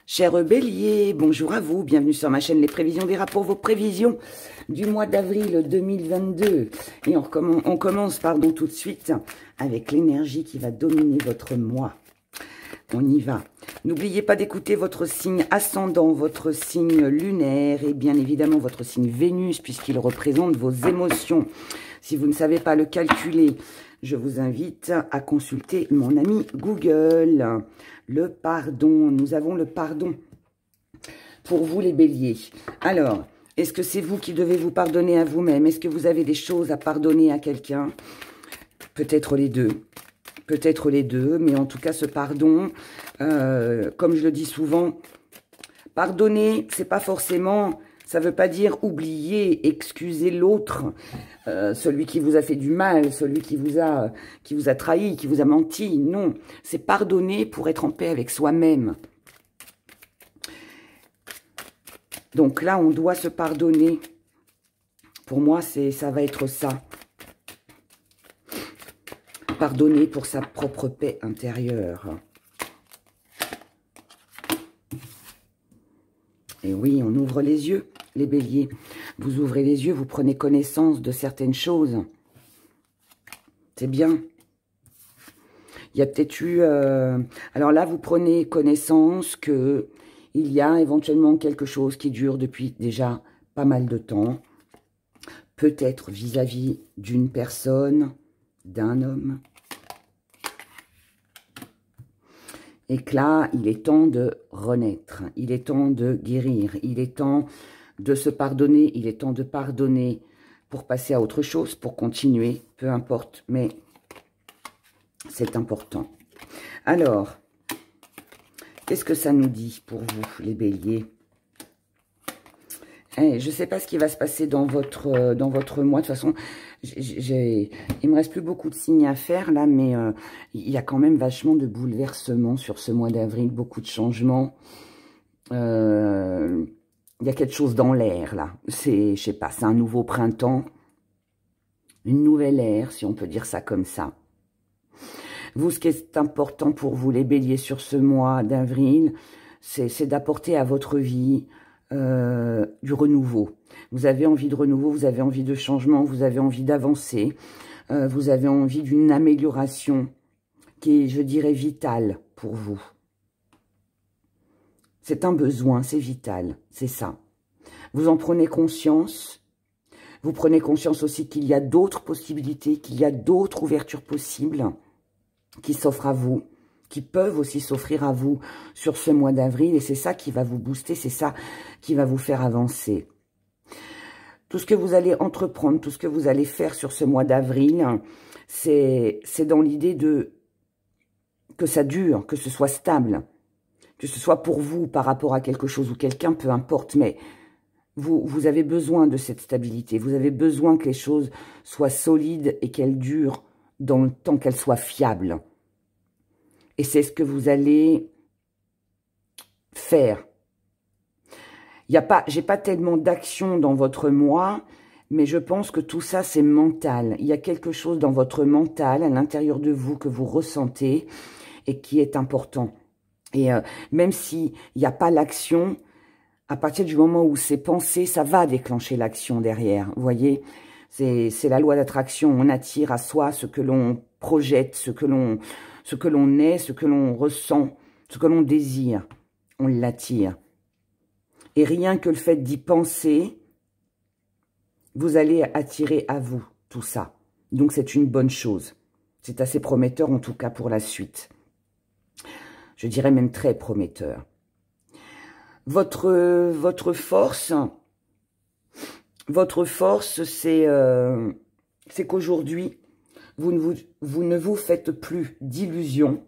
Cher Bélier, bonjour à vous, bienvenue sur ma chaîne Les Prévisions des Rapports, vos prévisions du mois d'avril 2022. Et on commence tout de suite avec l'énergie qui va dominer votre mois. On y va. N'oubliez pas d'écouter votre signe ascendant, votre signe lunaire et bien évidemment votre signe Vénus puisqu'il représente vos émotions. Si vous ne savez pas le calculer, je vous invite à consulter mon ami Google. Le pardon, nous avons le pardon pour vous les béliers. Alors, est-ce que c'est vous qui devez vous pardonner à vous-même? Est-ce que vous avez des choses à pardonner à quelqu'un? Peut-être les deux. Peut-être les deux, mais en tout cas ce pardon, comme je le dis souvent, pardonner, c'est pas forcément... Ça ne veut pas dire oublier, excuser l'autre, celui qui vous a fait du mal, celui qui vous a trahi, qui vous a menti. Non, c'est pardonner pour être en paix avec soi-même. Donc là, on doit se pardonner. Pour moi, ça va être ça. Pardonner pour sa propre paix intérieure. Et oui, on ouvre les yeux, les béliers. Vous ouvrez les yeux, vous prenez connaissance de certaines choses. C'est bien. Il y a peut-être eu... Alors là, vous prenez connaissance qu'il y a éventuellement quelque chose qui dure depuis déjà pas mal de temps. Peut-être vis-à-vis d'une personne, d'un homme. Et que là, il est temps de renaître, il est temps de guérir, il est temps de se pardonner, il est temps de pardonner pour passer à autre chose, pour continuer, peu importe, mais c'est important. Alors, qu'est-ce que ça nous dit pour vous, les béliers? Je ne sais pas ce qui va se passer dans votre mois. De toute façon, il me reste plus beaucoup de signes à faire là, mais il y a quand même vachement de bouleversements sur ce mois d'avril, beaucoup de changements. Il y a quelque chose dans l'air là. Je sais pas, c'est un nouveau printemps, une nouvelle ère, si on peut dire ça comme ça. Vous, ce qui est important pour vous, les béliers, sur ce mois d'avril, c'est d'apporter à votre vie du renouveau. Vous avez envie de renouveau, vous avez envie de changement, vous avez envie d'avancer, vous avez envie d'une amélioration qui est, je dirais, vitale pour vous. C'est un besoin, c'est vital, c'est ça. Vous en prenez conscience. Vous prenez conscience aussi qu'il y a d'autres possibilités, qu'il y a d'autres ouvertures possibles qui s'offrent à vous, qui peuvent aussi s'offrir à vous sur ce mois d'avril. Et c'est ça qui va vous booster, c'est ça qui va vous faire avancer. Tout ce que vous allez entreprendre, tout ce que vous allez faire sur ce mois d'avril, c'est dans l'idée que ça dure, que ce soit stable, que ce soit pour vous par rapport à quelque chose ou quelqu'un, peu importe. Mais vous avez besoin de cette stabilité, vous avez besoin que les choses soient solides et qu'elles durent dans le temps, qu'elles soient fiables. Et c'est ce que vous allez faire. J'ai pas tellement d'action dans votre mois, mais je pense que tout ça, c'est mental. Il y a quelque chose dans votre mental, à l'intérieur de vous, que vous ressentez et qui est important. Et même s'il n'y a pas l'action, à partir du moment où c'est pensé, ça va déclencher l'action derrière. Vous voyez, c'est la loi d'attraction. On attire à soi ce que l'on projette, ce que l'on est, ce que l'on ressent, ce que l'on désire. On l'attire. Et rien que le fait d'y penser, vous allez attirer à vous tout ça. Donc c'est une bonne chose. C'est assez prometteur en tout cas pour la suite. Je dirais même très prometteur. Votre force, c'est qu'aujourd'hui, vous ne vous faites plus d'illusions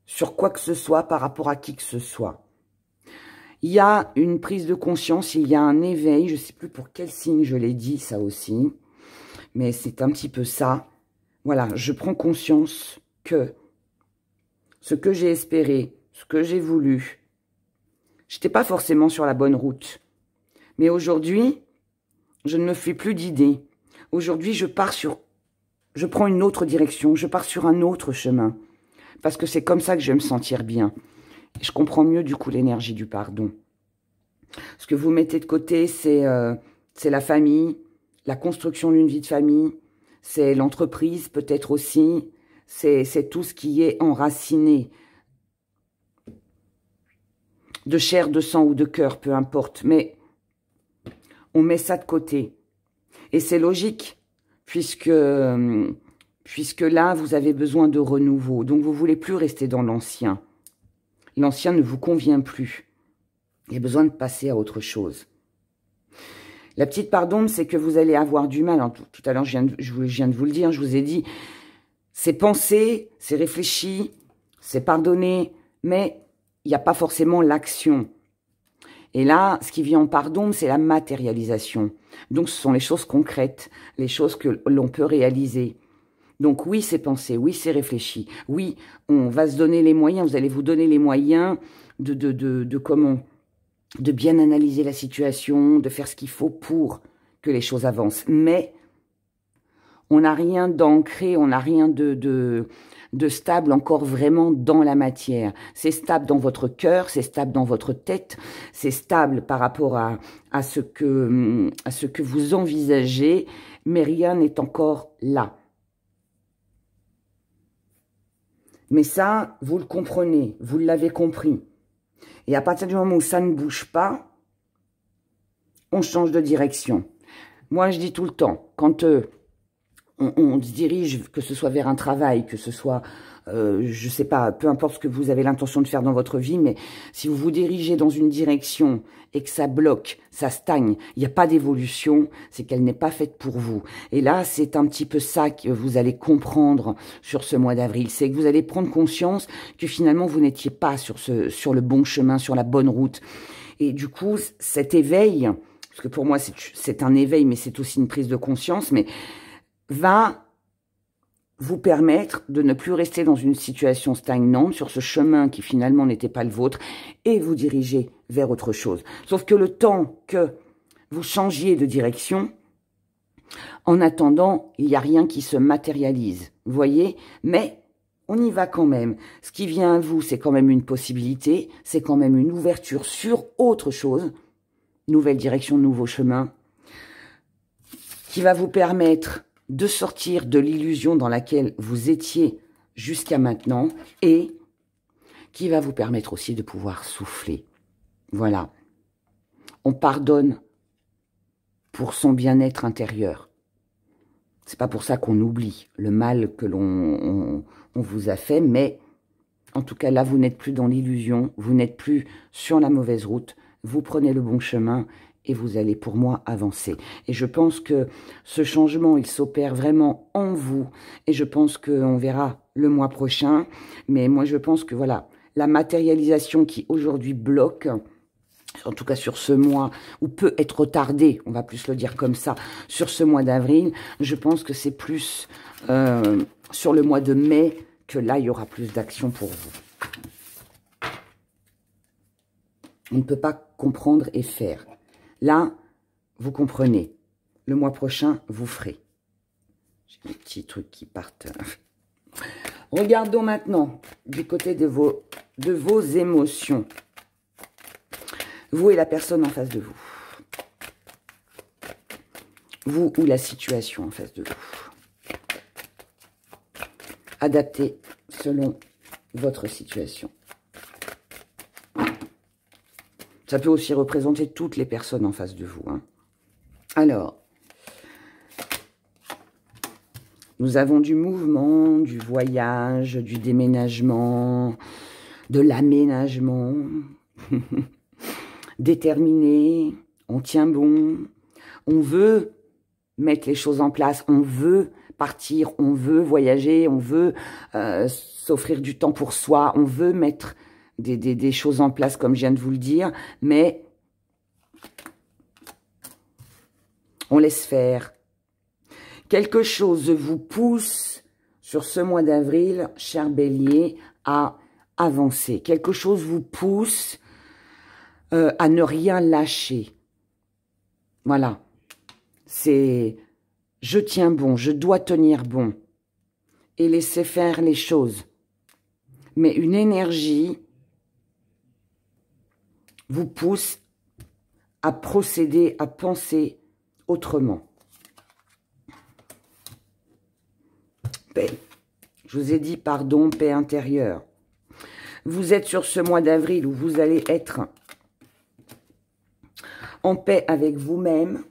sur quoi que ce soit par rapport à qui que ce soit. Il y a une prise de conscience, il y a un éveil, je ne sais plus pour quel signe je l'ai dit, ça aussi, mais c'est un petit peu ça. Voilà, je prends conscience que ce que j'ai espéré, ce que j'ai voulu, je n'étais pas forcément sur la bonne route. Mais aujourd'hui, je ne me fais plus d'idées. Aujourd'hui, je prends une autre direction, je pars sur un autre chemin. parce que c'est comme ça que je vais me sentir bien. Et je comprends mieux, du coup, l'énergie du pardon. Ce que vous mettez de côté, c'est la famille, la construction d'une vie de famille, c'est l'entreprise peut-être aussi, c'est tout ce qui est enraciné, de chair, de sang ou de cœur, peu importe, mais on met ça de côté. Et c'est logique, puisque là, vous avez besoin de renouveau, donc vous ne voulez plus rester dans l'ancien. L'ancien ne vous convient plus. Il y a besoin de passer à autre chose. La petite part d'ombre, c'est que vous allez avoir du mal. Tout à l'heure, je viens de vous le dire, je vous ai dit, c'est pensé, c'est réfléchi, c'est pardonné, mais il n'y a pas forcément l'action. Et là, ce qui vient en part d'ombre, c'est la matérialisation. Donc, ce sont les choses concrètes, les choses que l'on peut réaliser. Donc, oui, c'est pensé, oui, c'est réfléchi. Oui, on va se donner les moyens, vous allez vous donner les moyens de bien analyser la situation, de faire ce qu'il faut pour que les choses avancent. Mais on n'a rien d'ancré, on n'a rien de stable encore vraiment dans la matière. C'est stable dans votre cœur, c'est stable dans votre tête, c'est stable par rapport à ce que vous envisagez, mais rien n'est encore là. Mais ça, vous le comprenez, vous l'avez compris. Et à partir du moment où ça ne bouge pas, on change de direction. Moi, je dis tout le temps, quand on se dirige, que ce soit vers un travail, que ce soit, je sais pas, peu importe ce que vous avez l'intention de faire dans votre vie, mais si vous vous dirigez dans une direction et que ça bloque, ça stagne, il n'y a pas d'évolution, c'est qu'elle n'est pas faite pour vous. Et là, c'est un petit peu ça que vous allez comprendre sur ce mois d'avril, c'est que vous allez prendre conscience que finalement, vous n'étiez pas sur le bon chemin, sur la bonne route. Et du coup, cet éveil, parce que pour moi, c'est un éveil, mais c'est aussi une prise de conscience, mais va vous permettre de ne plus rester dans une situation stagnante sur ce chemin qui finalement n'était pas le vôtre et vous diriger vers autre chose. Sauf que le temps que vous changiez de direction, en attendant, il n'y a rien qui se matérialise, vous voyez, mais on y va quand même. Ce qui vient à vous, c'est quand même une possibilité, c'est quand même une ouverture sur autre chose, nouvelle direction, nouveau chemin, qui va vous permettre de sortir de l'illusion dans laquelle vous étiez jusqu'à maintenant et qui va vous permettre aussi de pouvoir souffler. Voilà. On pardonne pour son bien-être intérieur. C'est pas pour ça qu'on oublie le mal que on vous a fait, mais en tout cas là, vous n'êtes plus dans l'illusion, vous n'êtes plus sur la mauvaise route, vous prenez le bon chemin et vous allez, pour moi, avancer. Et je pense que ce changement, il s'opère vraiment en vous. Et je pense qu'on verra le mois prochain. Mais moi, je pense que, voilà, la matérialisation qui, aujourd'hui, bloque, en tout cas sur ce mois, ou peut être retardée, on va plus le dire comme ça, sur ce mois d'avril, je pense que c'est plus sur le mois de mai que là, il y aura plus d'action pour vous. On ne peut pas comprendre et faire. Là, vous comprenez. Le mois prochain, vous ferez. J'ai des petits trucs qui partent. Regardons maintenant du côté de vos émotions. Vous et la personne en face de vous. Vous ou la situation en face de vous. Adaptez selon votre situation. Ça peut aussi représenter toutes les personnes en face de vous. Hein. Alors, nous avons du mouvement, du voyage, du déménagement, de l'aménagement. Déterminé, on tient bon, on veut mettre les choses en place, on veut partir, on veut voyager, on veut s'offrir du temps pour soi, on veut mettre des choses en place, comme je viens de vous le dire, mais on laisse faire. Quelque chose vous pousse sur ce mois d'avril, cher Bélier, à avancer. Quelque chose vous pousse à ne rien lâcher. Voilà. C'est je tiens bon, je dois tenir bon et laisser faire les choses. mais une énergie vous pousse à procéder, à penser autrement. Paix. Je vous ai dit pardon, paix intérieure. Vous êtes sur ce mois d'avril où vous allez être en paix avec vous-même,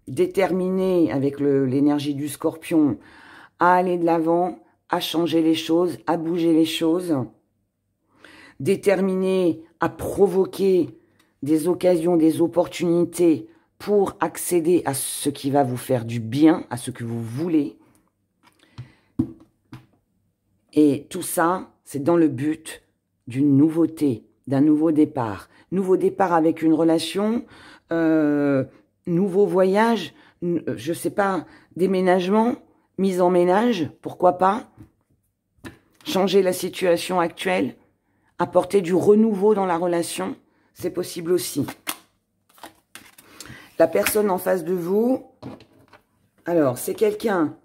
déterminé avec l'énergie du Scorpion à aller de l'avant, à changer les choses, à bouger les choses, déterminé à provoquer des occasions, des opportunités pour accéder à ce qui va vous faire du bien, à ce que vous voulez. Et tout ça, c'est dans le but d'une nouveauté, d'un nouveau départ. Nouveau départ avec une relation, nouveau voyage, je sais pas, déménagement, mise en ménage, pourquoi pas. Changer la situation actuelle, apporter du renouveau dans la relation, c'est possible aussi. La personne en face de vous, alors c'est quelqu'un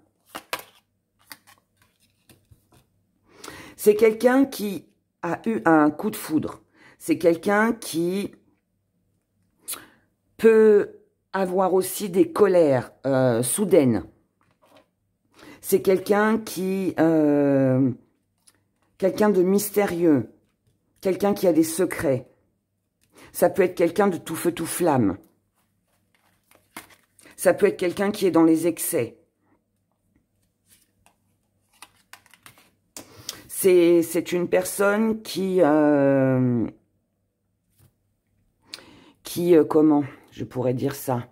qui a eu un coup de foudre. C'est quelqu'un qui peut avoir aussi des colères soudaines. C'est quelqu'un quelqu'un de mystérieux, quelqu'un qui a des secrets. Ça peut être quelqu'un de tout feu, tout flamme. Ça peut être quelqu'un qui est dans les excès. C'est une personne comment je pourrais dire ça?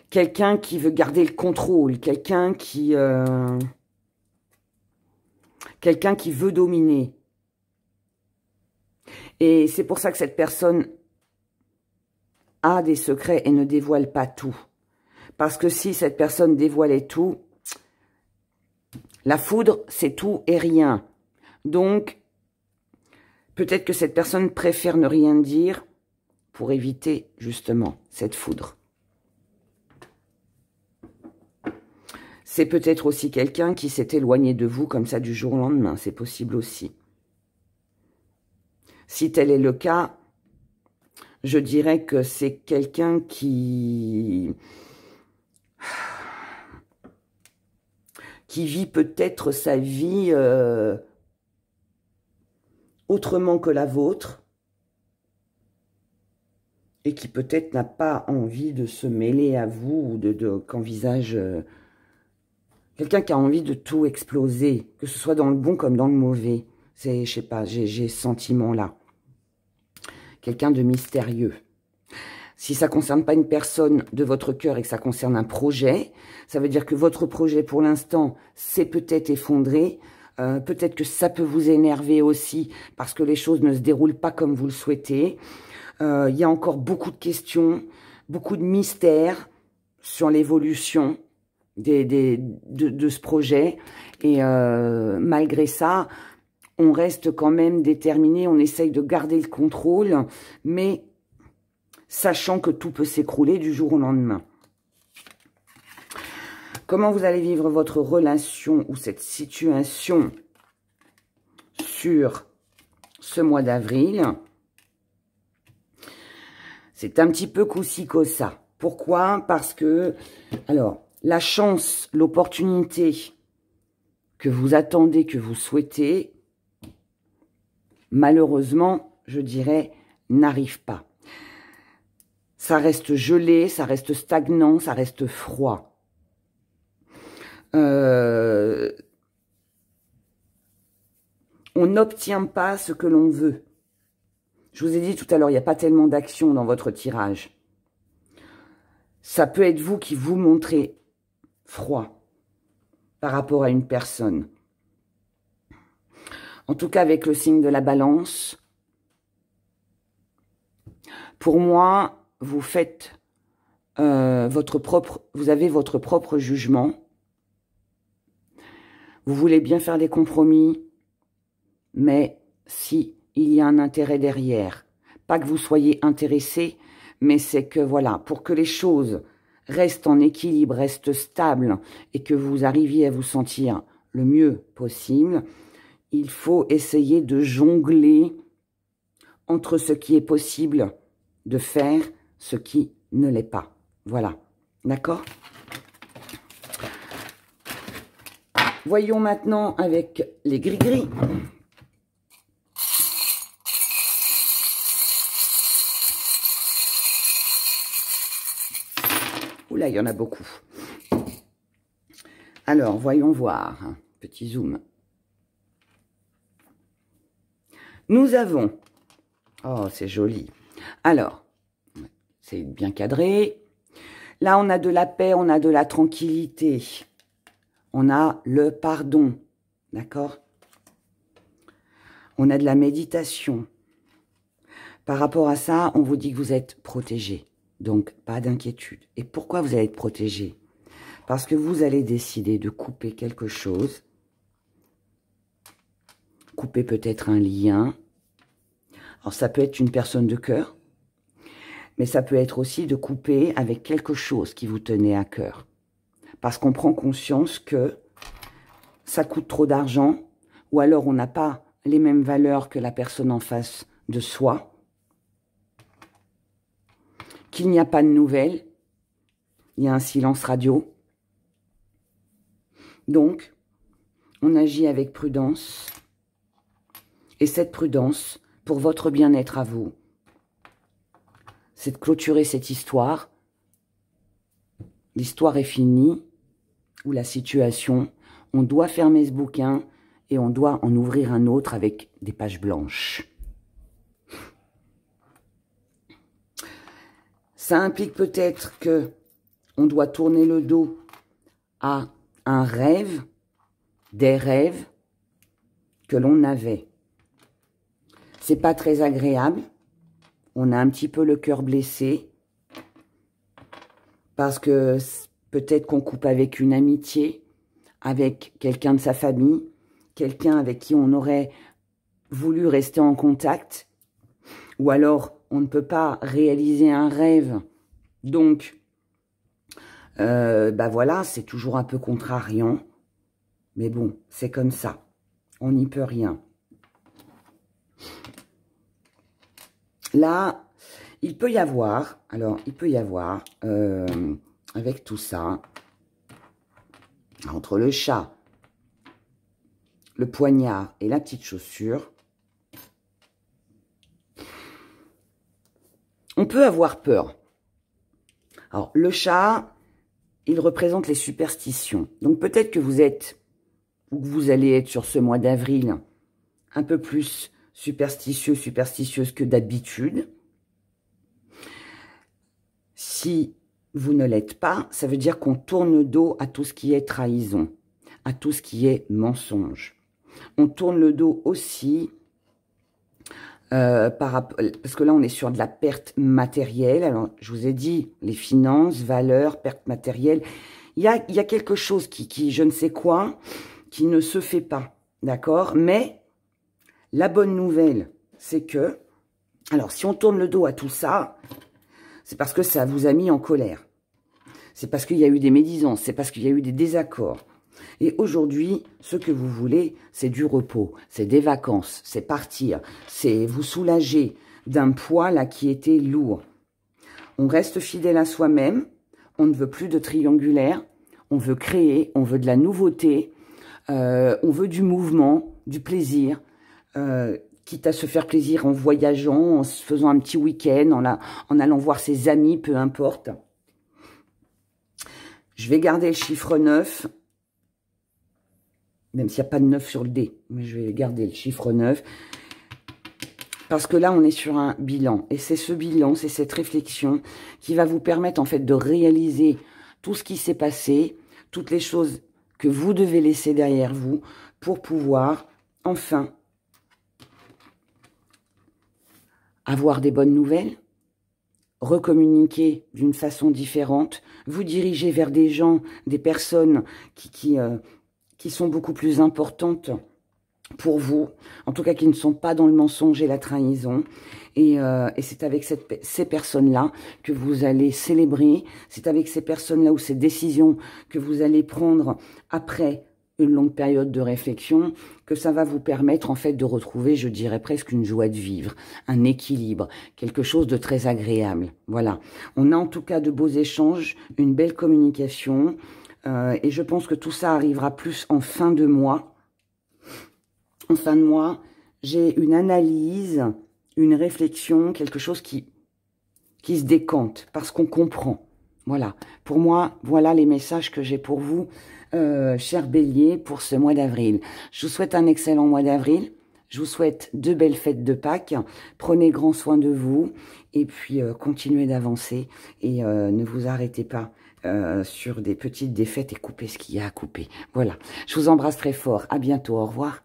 Quelqu'un qui veut garder le contrôle, quelqu'un qui veut dominer. Et c'est pour ça que cette personne a des secrets et ne dévoile pas tout. Parce que si cette personne dévoilait tout, la foudre, c'est tout et rien. Donc, peut-être que cette personne préfère ne rien dire pour éviter justement cette foudre. C'est peut-être aussi quelqu'un qui s'est éloigné de vous comme ça du jour au lendemain. C'est possible aussi. Si tel est le cas, je dirais que c'est quelqu'un qui vit peut-être sa vie autrement que la vôtre et qui peut-être n'a pas envie de se mêler à vous ou qu'envisage... quelqu'un qui a envie de tout exploser, que ce soit dans le bon comme dans le mauvais. C'est, je sais pas, j'ai ce sentiment-là. Quelqu'un de mystérieux. Si ça ne concerne pas une personne de votre cœur et que ça concerne un projet, ça veut dire que votre projet, pour l'instant, s'est peut-être effondré. Peut-être que ça peut vous énerver aussi parce que les choses ne se déroulent pas comme vous le souhaitez. Il y a encore beaucoup de questions, beaucoup de mystères sur l'évolution de ce projet. Et malgré ça, on reste quand même déterminé, on essaye de garder le contrôle, mais sachant que tout peut s'écrouler du jour au lendemain. Comment vous allez vivre votre relation ou cette situation sur ce mois d'avril? C'est un petit peu coup-ci, ça. Pourquoi? Parce que, alors, la chance, l'opportunité que vous attendez, que vous souhaitez, malheureusement, je dirais, n'arrive pas. Ça reste gelé, ça reste stagnant, ça reste froid. On n'obtient pas ce que l'on veut. Je vous ai dit tout à l'heure, il n'y a pas tellement d'action dans votre tirage. Ça peut être vous qui vous montrez froid par rapport à une personne. En tout cas, avec le signe de la balance, pour moi, vous faites vous avez votre propre jugement. Vous voulez bien faire des compromis, mais si il y a un intérêt derrière, pas que vous soyez intéressé, mais c'est que voilà, pour que les choses restent en équilibre, restent stables et que vous arriviez à vous sentir le mieux possible, il faut essayer de jongler entre ce qui est possible de faire, ce qui ne l'est pas. Voilà, d'accord? Voyons maintenant avec les gris-gris. Oula, il y en a beaucoup. Alors, voyons voir. Petit zoom. Nous avons... Oh, c'est joli. Alors, c'est bien cadré. Là, on a de la paix, on a de la tranquillité. On a le pardon. D'accord? On a de la méditation. Par rapport à ça, on vous dit que vous êtes protégé. Donc, pas d'inquiétude. Et pourquoi vous allez être protégé? Parce que vous allez décider de couper quelque chose. Couper peut-être un lien. Alors, ça peut être une personne de cœur. Mais ça peut être aussi de couper avec quelque chose qui vous tenait à cœur. Parce qu'on prend conscience que ça coûte trop d'argent. Ou alors, on n'a pas les mêmes valeurs que la personne en face de soi. Qu'il n'y a pas de nouvelles, il y a un silence radio. Donc, on agit avec prudence. Et cette prudence, pour votre bien-être à vous, c'est de clôturer cette histoire. L'histoire est finie, ou la situation, on doit fermer ce bouquin et on doit en ouvrir un autre avec des pages blanches. Ça implique peut-être que on doit tourner le dos à un rêve, des rêves que l'on avait. C'est pas très agréable. On a un petit peu le cœur blessé. Parce que peut-être qu'on coupe avec une amitié, avec quelqu'un de sa famille, quelqu'un avec qui on aurait voulu rester en contact. Ou alors, on ne peut pas réaliser un rêve. Donc, voilà, c'est toujours un peu contrariant. Mais bon, c'est comme ça. On n'y peut rien. Là, il peut y avoir, avec tout ça, entre le chat, le poignard et la petite chaussure, on peut avoir peur. Alors, le chat, il représente les superstitions. Donc, peut-être que vous êtes, ou que vous allez être sur ce mois d'avril, un peu plus superstitieux, superstitieuse que d'habitude. Si vous ne l'êtes pas, ça veut dire qu'on tourne le dos à tout ce qui est trahison, à tout ce qui est mensonge. On tourne le dos aussi... parce que là, on est sur de la perte matérielle. Alors, je vous ai dit, les finances, valeurs, perte matérielle. Il y a quelque chose qui, je ne sais quoi, qui ne se fait pas, d'accord? Mais la bonne nouvelle, c'est que... Alors, si on tourne le dos à tout ça, c'est parce que ça vous a mis en colère. C'est parce qu'il y a eu des médisances, c'est parce qu'il y a eu des désaccords. Et aujourd'hui, ce que vous voulez, c'est du repos, c'est des vacances, c'est partir, c'est vous soulager d'un poids là qui était lourd. On reste fidèle à soi-même, on ne veut plus de triangulaire, on veut créer, on veut de la nouveauté, on veut du mouvement, du plaisir, quitte à se faire plaisir en voyageant, en se faisant un petit week-end, en allant voir ses amis, peu importe. Je vais garder le chiffre 9. Même s'il n'y a pas de 9 sur le dé, mais je vais garder le chiffre 9. Parce que là, on est sur un bilan. Et c'est ce bilan, c'est cette réflexion qui va vous permettre en fait de réaliser tout ce qui s'est passé, toutes les choses que vous devez laisser derrière vous pour pouvoir enfin avoir des bonnes nouvelles, recommuniquer d'une façon différente, vous diriger vers des gens, des personnes qui sont beaucoup plus importantes pour vous, en tout cas qui ne sont pas dans le mensonge et la trahison. Et c'est avec ces personnes-là que vous allez célébrer, c'est avec ces personnes-là ou ces décisions que vous allez prendre après une longue période de réflexion, que ça va vous permettre en fait de retrouver, je dirais presque une joie de vivre, un équilibre, quelque chose de très agréable. Voilà. On a en tout cas de beaux échanges, une belle communication, et je pense que tout ça arrivera plus en fin de mois. En fin de mois, j'ai une analyse, une réflexion, quelque chose qui se décante, parce qu'on comprend. Voilà. Pour moi, voilà les messages que j'ai pour vous, chers béliers, pour ce mois d'avril. Je vous souhaite un excellent mois d'avril. Je vous souhaite de belles fêtes de Pâques. Prenez grand soin de vous. Et puis, continuez d'avancer. Et ne vous arrêtez pas sur des petites défaites et coupez ce qu'il y a à couper. Voilà. Je vous embrasse très fort. À bientôt. Au revoir.